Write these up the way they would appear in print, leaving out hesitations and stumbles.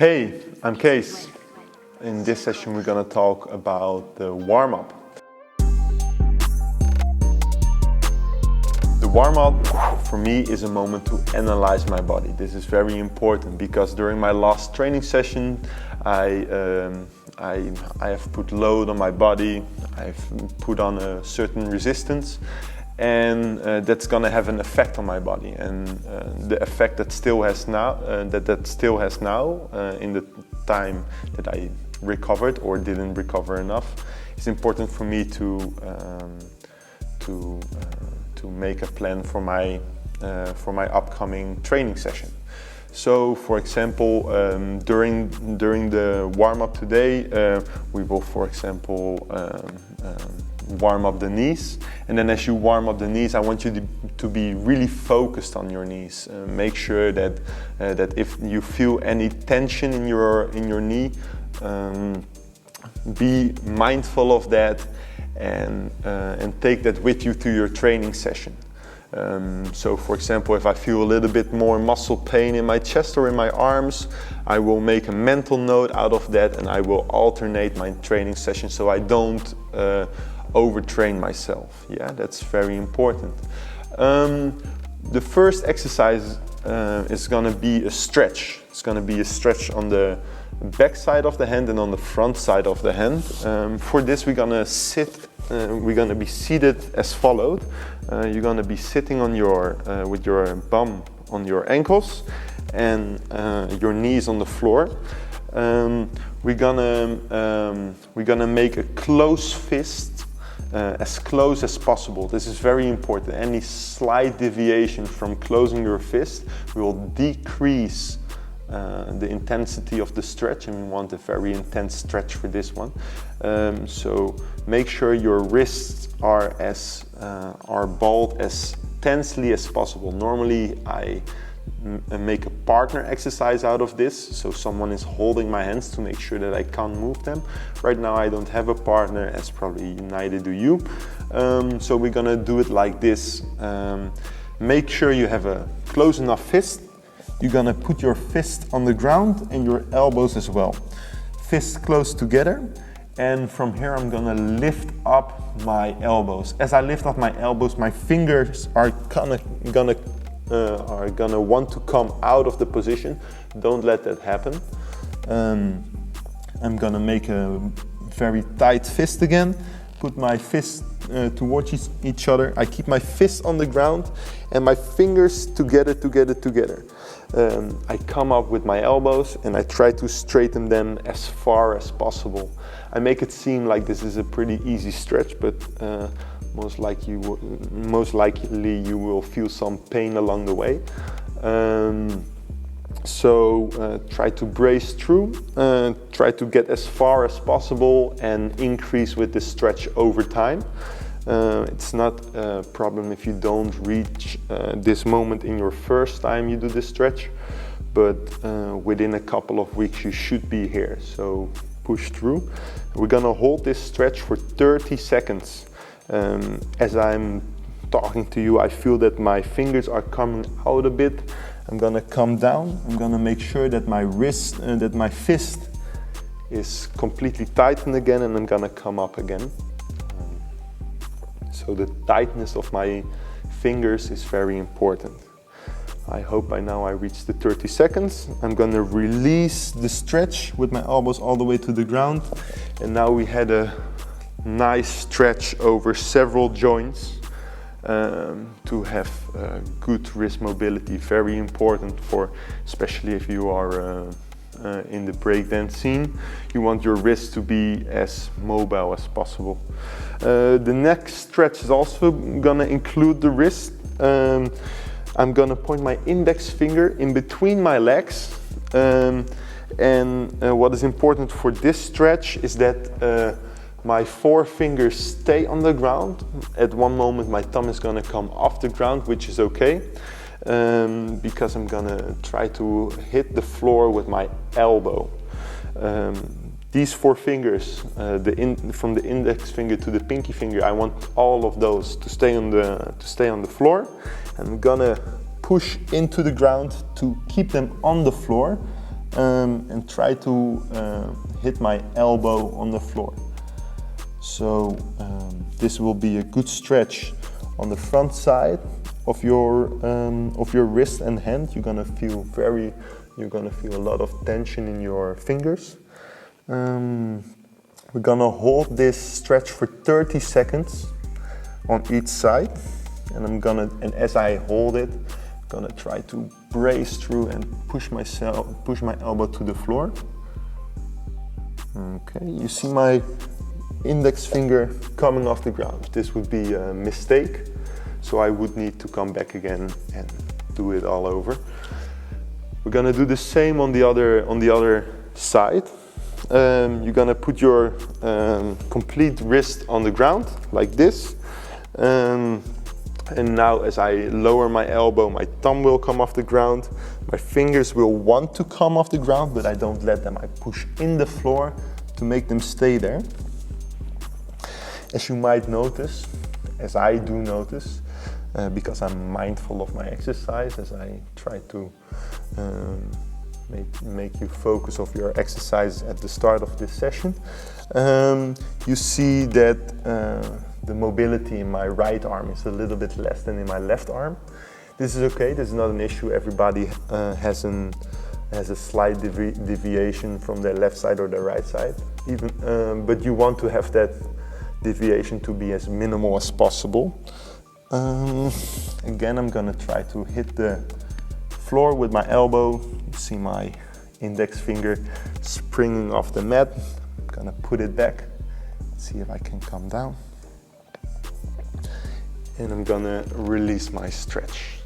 Hey, I'm Kees. In this session we're going to talk about the warm-up. The warm-up for me is a moment to analyze my body. This is very important because during my last training session I have put load on my body, I've put on a certain resistance, and that's going to have an effect on my body. And the effect that still has now, in the time that I recovered or didn't recover enough, it's important for me to make a plan for my upcoming training session. So, for example, during the warm-up today, we will, for example, warm up the knees. And then as you warm up the knees, I want you to be really focused on your knees. Make sure that if you feel any tension in your knee, be mindful of that and take that with you to your training session. So for example, if I feel a little bit more muscle pain in my chest or in my arms, I will make a mental note out of that and I will alternate my training session so I don't overtrain myself. Yeah, that's very important. The first exercise is going to be a stretch. It's going to be a stretch on the back side of the hand and on the front side of the hand. For this we're going to sit. We're going to be seated as followed. You're going to be sitting on with your bum on your ankles and your knees on the floor. We're gonna make a close fist, as close as possible. This is very important. Any slight deviation from closing your fist will decrease the intensity of the stretch, and we want a very intense stretch for this one. So make sure your wrists are balled as tensely as possible. Normally I make a partner exercise out of this, so someone is holding my hands to make sure that I can't move them. Right now I don't have a partner, as probably neither do you. So we're gonna do it like this. Make sure you have a close enough fist. You're gonna put your fist on the ground and your elbows as well. Fists close together, and from here I'm gonna lift up my elbows. As I lift up my elbows, my fingers are gonna want to come out of the position. Don't let that happen. I'm gonna make a very tight fist again. Put my fists towards each other. I keep my fists on the ground and my fingers together. I come up with my elbows and I try to straighten them as far as possible. I make it seem like this is a pretty easy stretch, but most likely you will feel some pain along the way. So try to brace through, try to get as far as possible and increase with the stretch over time. It's not a problem if you don't reach this moment in your first time you do this stretch, but within a couple of weeks you should be here, so push through. We're gonna hold this stretch for 30 seconds. As I'm talking to you, I feel that my fingers are coming out a bit. I'm gonna come down. I'm gonna make sure that my wrist, that my fist is completely tightened again, and I'm gonna come up again. So the tightness of my fingers is very important. I hope by now I reached the 30 seconds. I'm gonna release the stretch with my elbows all the way to the ground. And now we had a nice stretch over several joints to have good wrist mobility. Very important especially if you are in the breakdance scene. You want your wrist to be as mobile as possible. The next stretch is also gonna include the wrist. I'm gonna point my index finger in between my legs. What is important for this stretch is that my four fingers stay on the ground. At one moment my thumb is gonna come off the ground, which is okay, because I'm gonna try to hit the floor with my elbow. These four fingers, from the index finger to the pinky finger, I want all of those to stay on the floor. I'm gonna push into the ground to keep them on the floor. and try to hit my elbow on the floor. So this will be a good stretch on the front side of your wrist and hand. You're gonna feel a lot of tension in your fingers. We're gonna hold this stretch for 30 seconds on each side, and as I hold it, I'm gonna try to brace through and push my elbow to the floor. Okay, you see my index finger coming off the ground. This would be a mistake, so I would need to come back again and do it all over. We're gonna do the same on the other side. You're gonna put your complete wrist on the ground like this, and now as I lower my elbow, my thumb will come off the ground. My fingers will want to come off the ground, but I don't let them. I push in the floor to make them stay there. As you might notice, as I do notice, because I'm mindful of my exercise, as I try to make you focus of your exercise at the start of this session, you see that the mobility in my right arm is a little bit less than in my left arm. This is okay, this is not an issue. Everybody has a slight deviation from their left side or their right side, but you want to have that deviation to be as minimal as possible. Again, I'm gonna try to hit the floor with my elbow. You see my index finger springing off the mat. I'm gonna put it back, see if I can come down. And I'm gonna release my stretch.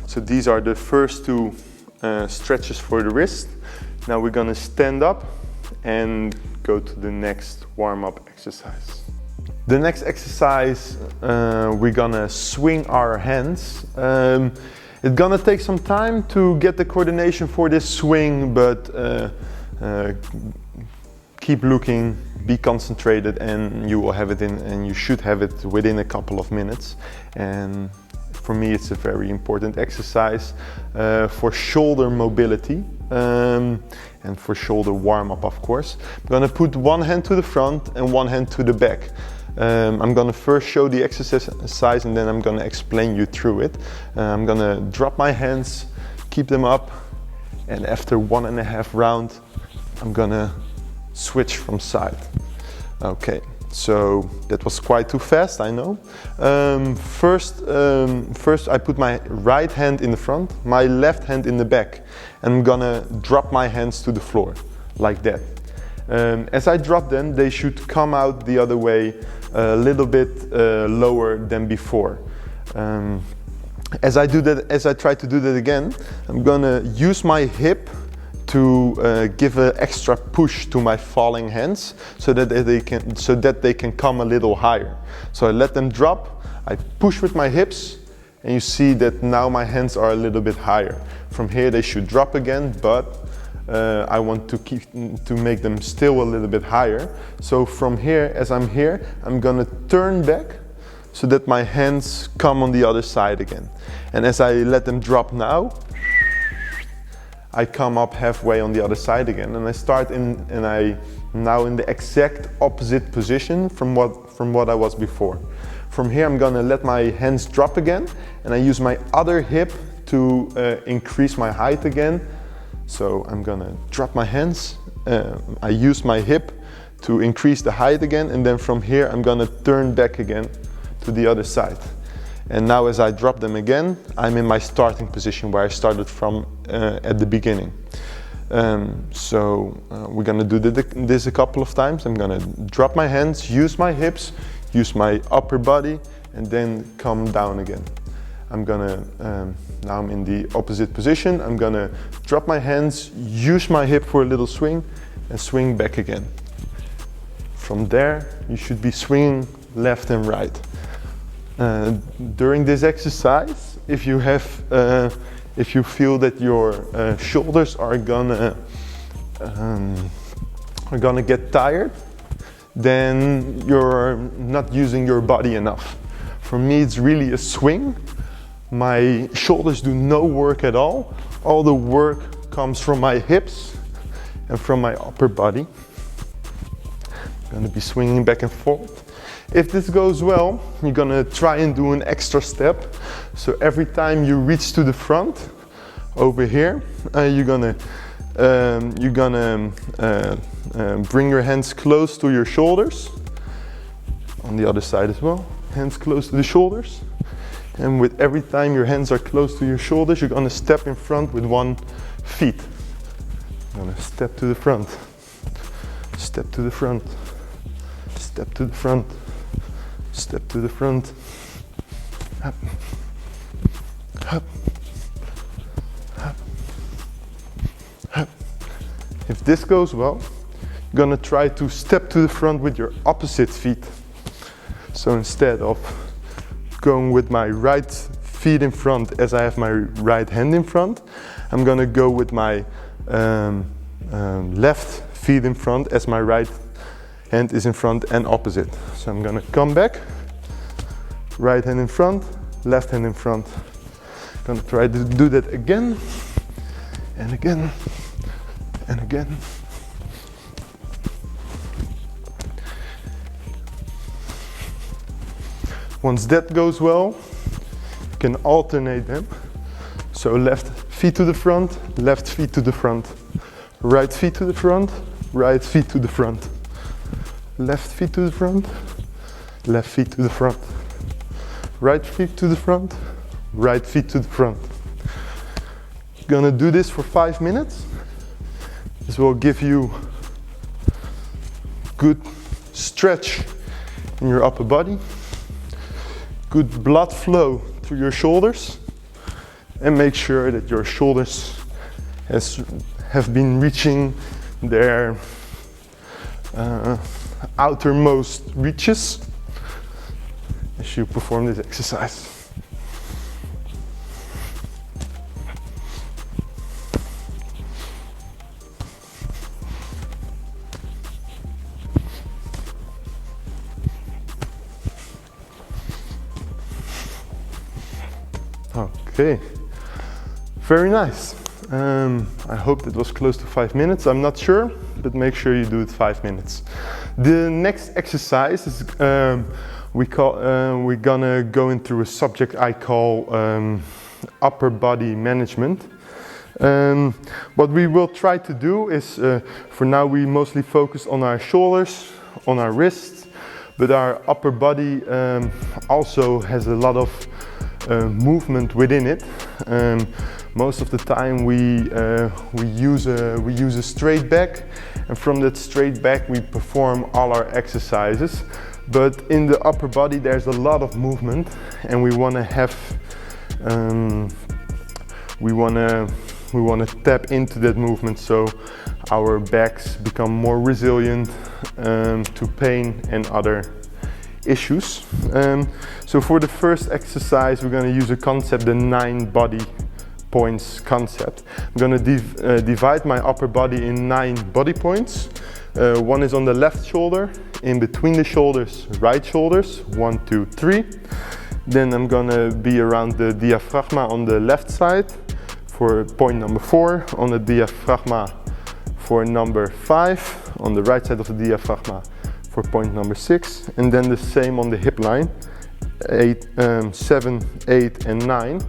So these are the first two stretches for the wrist. Now we're gonna stand up and go to the next warm-up exercise. The next exercise, we're gonna swing our hands. It's gonna take some time to get the coordination for this swing, but keep looking, be concentrated, and you will have it and you should have it within a couple of minutes. And for me, it's a very important exercise for shoulder mobility and for shoulder warm-up, of course. I'm gonna put one hand to the front and one hand to the back. I'm gonna first show the exercise and then I'm gonna explain you through it. I'm gonna drop my hands, keep them up, and after 1.5 rounds, I'm gonna switch from side. Okay, so that was quite too fast, I know. First I put my right hand in the front, my left hand in the back, and I'm gonna drop my hands to the floor, like that. As I drop them, they should come out the other way a little bit lower than before. As I try to do that again, I'm gonna use my hip to give an extra push to my falling hands so that they can come a little higher. So I let them drop, I push with my hips, and you see that now my hands are a little bit higher. From here they should drop again, but I want to make them still a little bit higher. So from here, as I'm here, I'm gonna turn back so that my hands come on the other side again. And as I let them drop now, I come up halfway on the other side again, and I start now in the exact opposite position from what I was before. From here, I'm gonna let my hands drop again, and I use my other hip to increase my height again. So I'm gonna drop my hands, I use my hip to increase the height again, and then from here I'm gonna turn back again to the other side. And now as I drop them again, I'm in my starting position where I started from at the beginning. We're gonna do this a couple of times. I'm gonna drop my hands, use my hips, use my upper body, and then come down again. I'm gonna, now I'm in the opposite position. I'm gonna drop my hands, use my hip for a little swing, and swing back again. From there, you should be swinging left and right. During this exercise, if you feel that your shoulders are gonna get tired, then you're not using your body enough. For me, it's really a swing. My shoulders do no work at all. All the work comes from my hips, and from my upper body. I'm gonna be swinging back and forth. If this goes well, you're gonna try and do an extra step. So every time you reach to the front, over here, you're gonna bring your hands close to your shoulders. On the other side as well, hands close to the shoulders. And with every time your hands are close to your shoulders, you're gonna step in front with one foot. You're gonna step to the front, step to the front, step to the front, step to the front. Up, up, up, up. If this goes well, you're gonna try to step to the front with your opposite feet. So instead of going with my right feet in front as I have my right hand in front, I'm gonna go with my left feet in front as my right hand is in front and opposite. So I'm gonna come back, right hand in front, left hand in front. Gonna try to do that again, and again, and again. Once that goes well, you can alternate them. So left feet to the front, left feet to the front. Right feet to the front, right feet to the front. Left feet to the front, left feet to the front. Right feet to the front, right feet to the front. Gonna do this for 5 minutes. This will give you good stretch in your upper body, good blood flow through your shoulders, and make sure that your shoulders have been reaching their outermost reaches as you perform this exercise. Okay, very nice. I hope it was close to 5 minutes. I'm not sure, but make sure you do it 5 minutes. The next exercise is we're gonna go into a subject I call upper body management. What we will try to do is, for now we mostly focus on our shoulders, on our wrists, but our upper body also has a lot of movement within it. Most of the time we use a straight back, and from that straight back we perform all our exercises. But in the upper body there's a lot of movement, and we want to have we want to tap into that movement so our backs become more resilient to pain and other issues. So for the first exercise we're going to use a concept, the 9 body points concept. I'm going to divide my upper body in 9 body points. One is on the left shoulder, in between the shoulders, right shoulders, 1, 2, 3. Then I'm going to be around the diaphragma on the left side for point number 4, on the diaphragma for number 5, on the right side of the diaphragma for point number 6, and then the same on the hip line, 7, 8 and 9.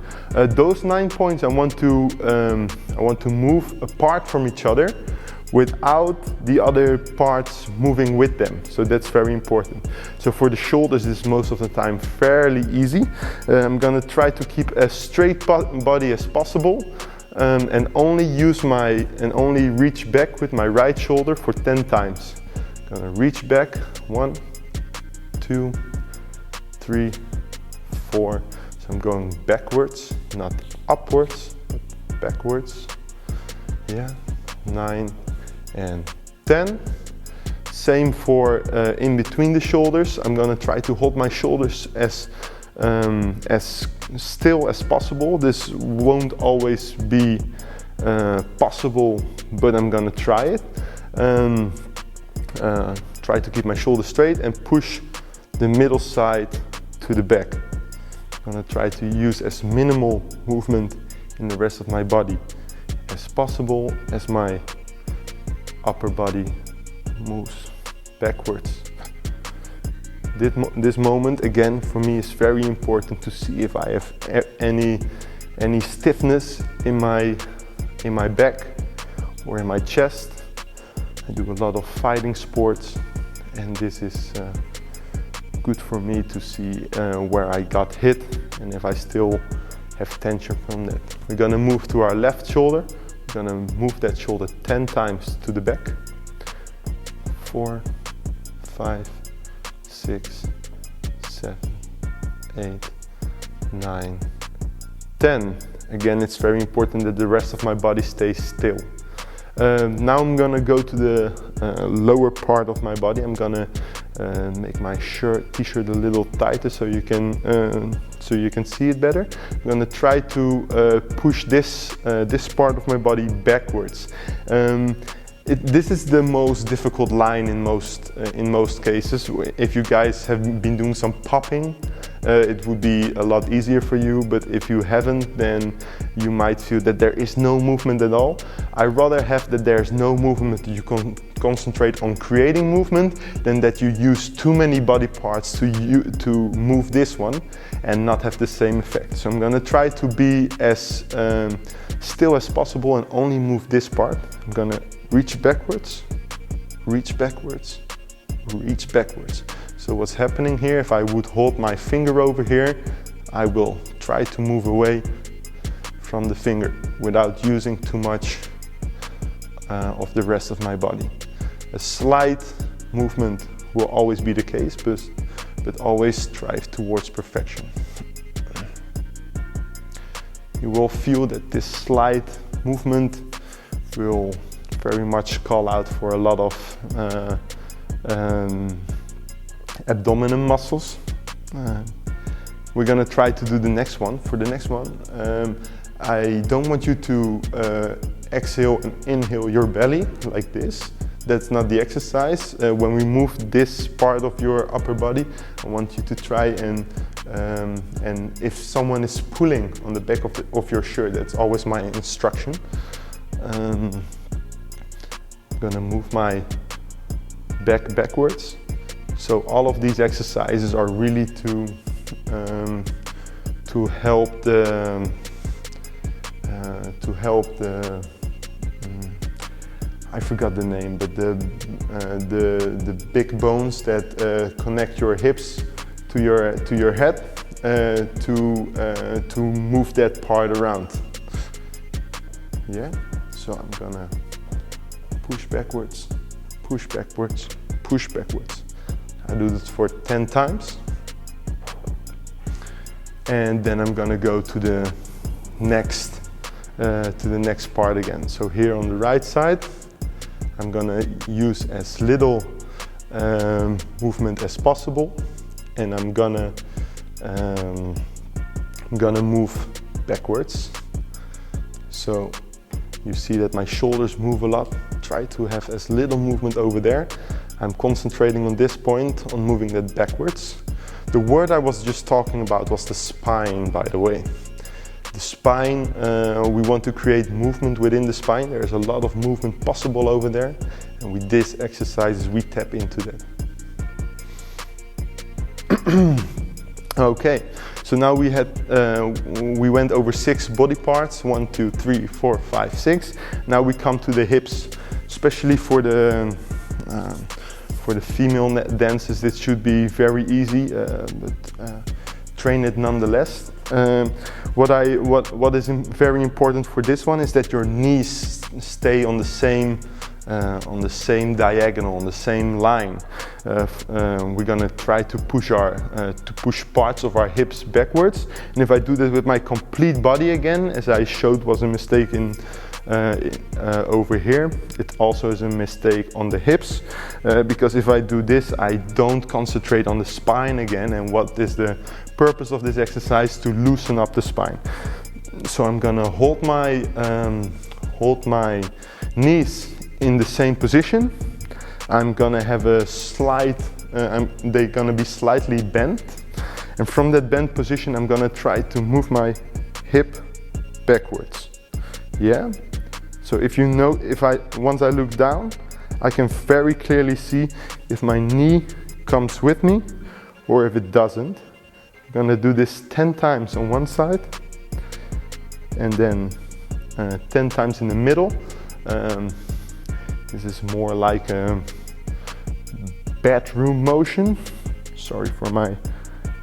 Those 9 points I want to move apart from each other without the other parts moving with them. So that's very important. So for the shoulders this is most of the time fairly easy. I'm gonna try to keep as straight body as possible, and only reach back with my right shoulder for 10 times. Gonna reach back, 1, 2, 3, 4. So I'm going backwards, not upwards, but backwards. Yeah, 9 and 10. Same for in between the shoulders. I'm gonna try to hold my shoulders as still as possible. This won't always be possible, but I'm gonna try it. Try to keep my shoulders straight and push the middle side to the back. I'm gonna try to use as minimal movement in the rest of my body as possible as my upper body moves backwards. This moment again for me is very important to see if I have any stiffness in my back or in my chest. I do a lot of fighting sports, and this is good for me to see where I got hit and if I still have tension from that. We're gonna move to our left shoulder. We're gonna move that shoulder 10 times to the back. 4, 5, 6, 7, 8, 9, 10. Again, it's very important that the rest of my body stays still. Now I'm gonna go to the lower part of my body. I'm gonna make my t-shirt a little tighter so you can see it better. I'm gonna try to push this part of my body backwards. This is the most difficult line in most cases. If you guys have been doing some popping, it would be a lot easier for you, but if you haven't, then you might feel that there is no movement at all. I rather have that there's no movement, that you can concentrate on creating movement, than that you use too many body parts to move this one and not have the same effect. So I'm gonna try to be as still as possible and only move this part. I'm gonna reach backwards, reach backwards, reach backwards. So what's happening here, if I would hold my finger over here, I will try to move away from the finger without using too much of the rest of my body. A slight movement will always be the case, but always strive towards perfection. You will feel that this slight movement will very much call out for a lot of abdominal muscles. We're gonna try to do the next one. For the next one, I don't want you to exhale and inhale your belly like this. That's not the exercise. When we move this part of your upper body, I want you to try and if someone is pulling on the back of your shirt, that's always my instruction. I'm gonna move my back backwards. So all of these exercises are really to help the I forgot the name, but the big bones that connect your hips to your head to move that part around. Yeah. So I'm gonna push backwards, push backwards, push backwards. I do this for 10 times. And then I'm gonna go to the next part again. So here on the right side, I'm gonna use as little movement as possible, and I'm gonna move backwards. So you see that my shoulders move a lot. Try to have as little movement over there. I'm concentrating on this point, on moving that backwards. The word I was just talking about was the spine, by the way. The spine, we want to create movement within the spine. There's a lot of movement possible over there. And with this exercises, we tap into that. Okay, so now we went over 6 body parts, 1, 2, 3, 4, 5, 6. Now we come to the hips, especially for the female dancers. This should be very easy, but train it nonetheless. What is very important for this one is that your knees stay on the same diagonal, on the same line. We're gonna try to push parts of our hips backwards, and if I do that with my complete body again, as I showed was a mistake over here, it also is a mistake on the hips, because if I do this, I don't concentrate on the spine again, and what is the purpose of this exercise? To loosen up the spine. So I'm gonna hold my knees in the same position. I'm gonna have a they're gonna be slightly bent, and from that bent position I'm gonna try to move my hip backwards. Yeah. So if you know, once I look down, I can very clearly see if my knee comes with me or if it doesn't. I'm gonna do this 10 times on one side and then 10 times in the middle. This is more like a bedroom motion. Sorry for my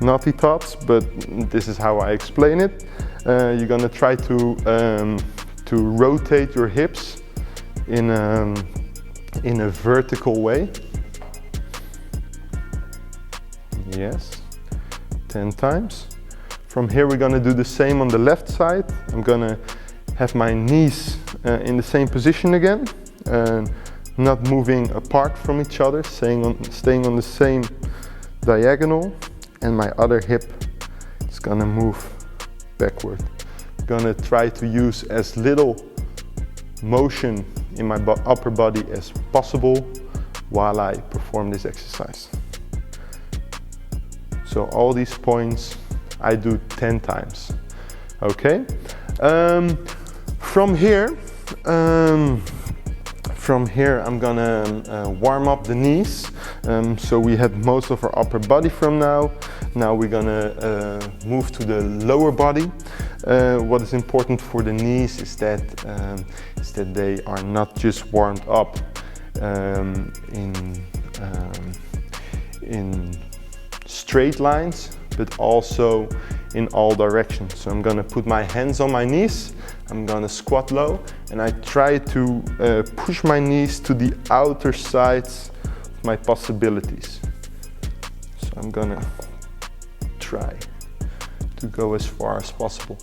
naughty thoughts, but this is how I explain it. You're gonna try to rotate your hips in a vertical way. Yes, 10 times. From here we're gonna do the same on the left side. I'm gonna have my knees in the same position again, not moving apart from each other, staying on the same diagonal, and my other hip is gonna move backward. I'm gonna try to use as little motion in my upper body as possible while I perform this exercise. So all these points I do 10 times. Okay. From here I'm gonna warm up the knees. So we had most of our upper body from now. Now we're gonna move to the lower body. What is important for the knees is that they are not just warmed up in straight lines, but also in all directions. So I'm gonna put my hands on my knees, I'm gonna squat low, and I try to push my knees to the outer sides of my possibilities. So I'm gonna try to go as far as possible.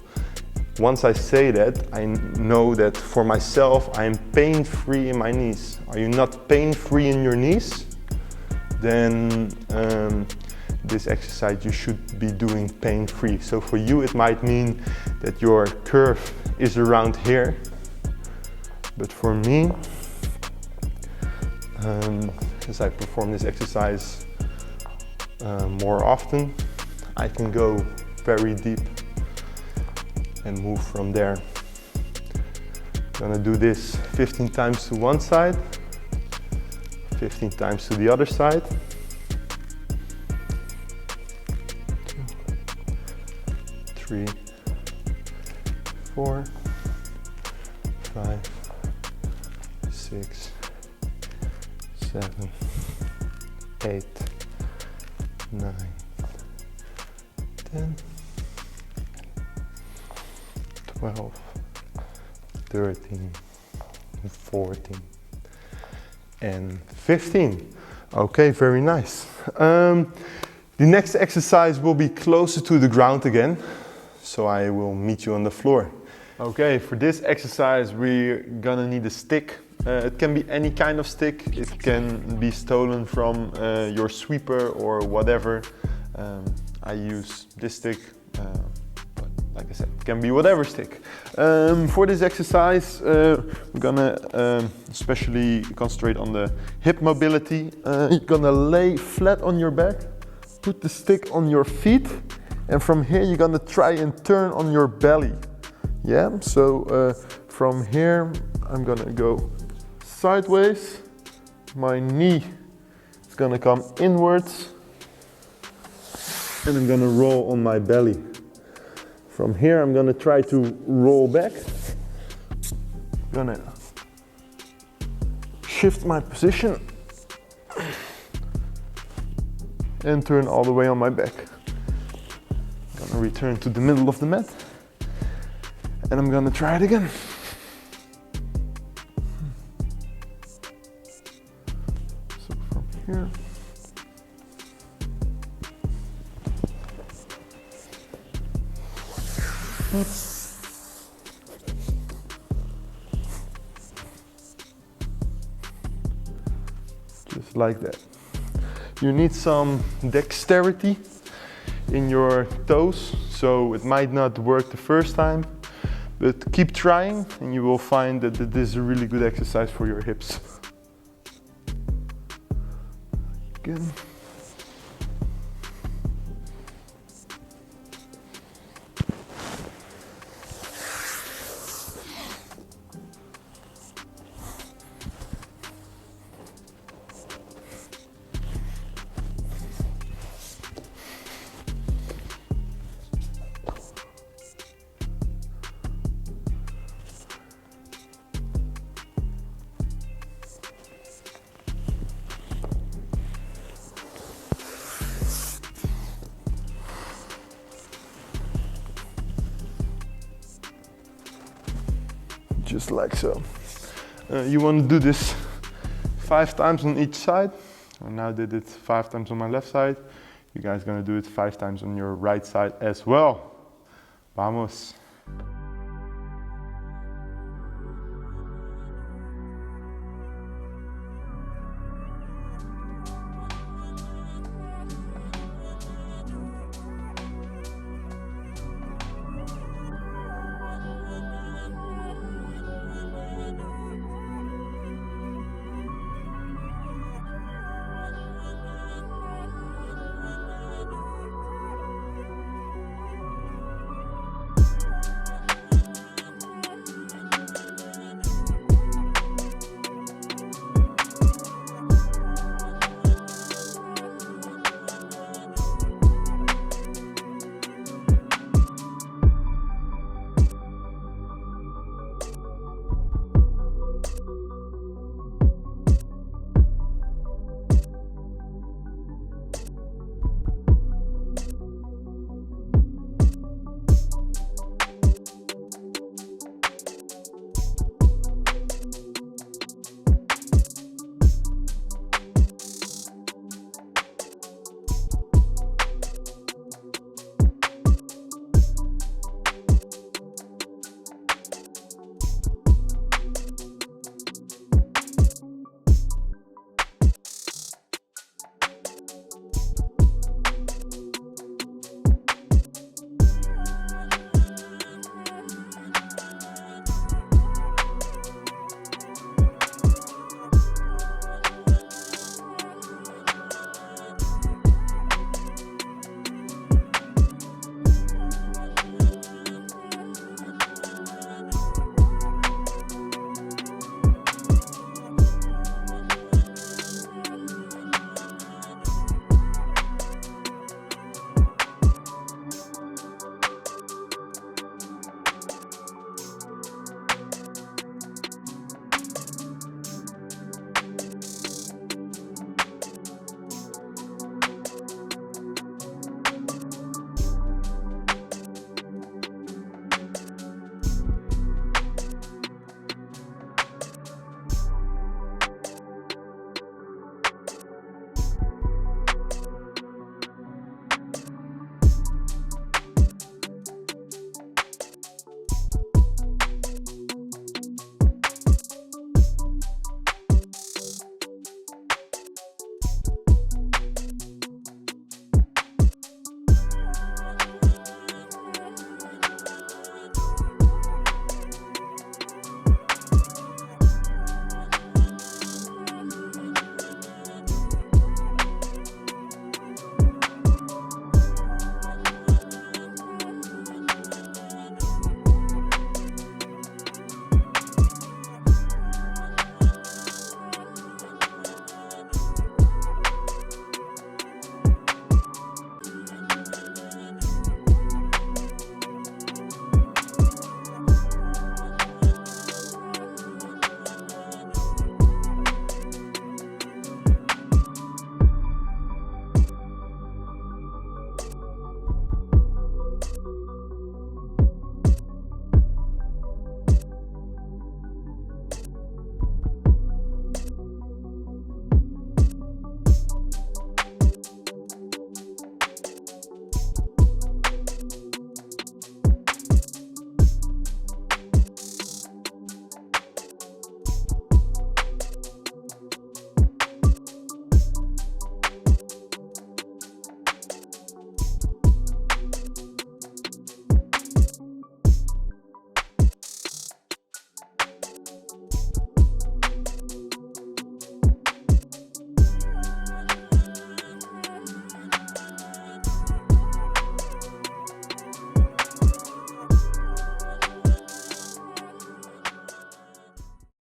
Once I say that, I know that for myself, I am pain-free in my knees. Are you not pain-free in your knees? Then this exercise you should be doing pain-free. So for you it might mean that your curve is around here, but for me, as I perform this exercise more often, I can go very deep and move from there. I'm gonna do this 15 times to one side, 15 times to the other side. 2, 3, 4, 5, 6, 7, 8, 9, 10, 12, 13, 14, and 15. Okay, very nice. The next exercise will be closer to the ground again, so I will meet you on the floor. Okay, for this exercise we're gonna need a stick. It can be any kind of stick. It can be stolen from your sweeper or whatever. I use this stick, but like I said, it can be whatever stick. For this exercise, we're gonna especially concentrate on the hip mobility. You're gonna lay flat on your back, put the stick on your feet, and from here you're gonna try and turn on your belly. Yeah, so from here I'm gonna go sideways, my knee is gonna come inwards, and I'm gonna roll on my belly. From here I'm gonna try to roll back, gonna shift my position and turn all the way on my back. Gonna return to the middle of the mat, and I'm gonna try it again. So from here, just like that. You need some dexterity in your toes, so it might not work the first time, but keep trying and you will find that this is a really good exercise for your hips. Again. just like so. You want to do this 5 times on each side. I now did it 5 times on my left side. You guys are gonna do it 5 times on your right side as well. Vamos.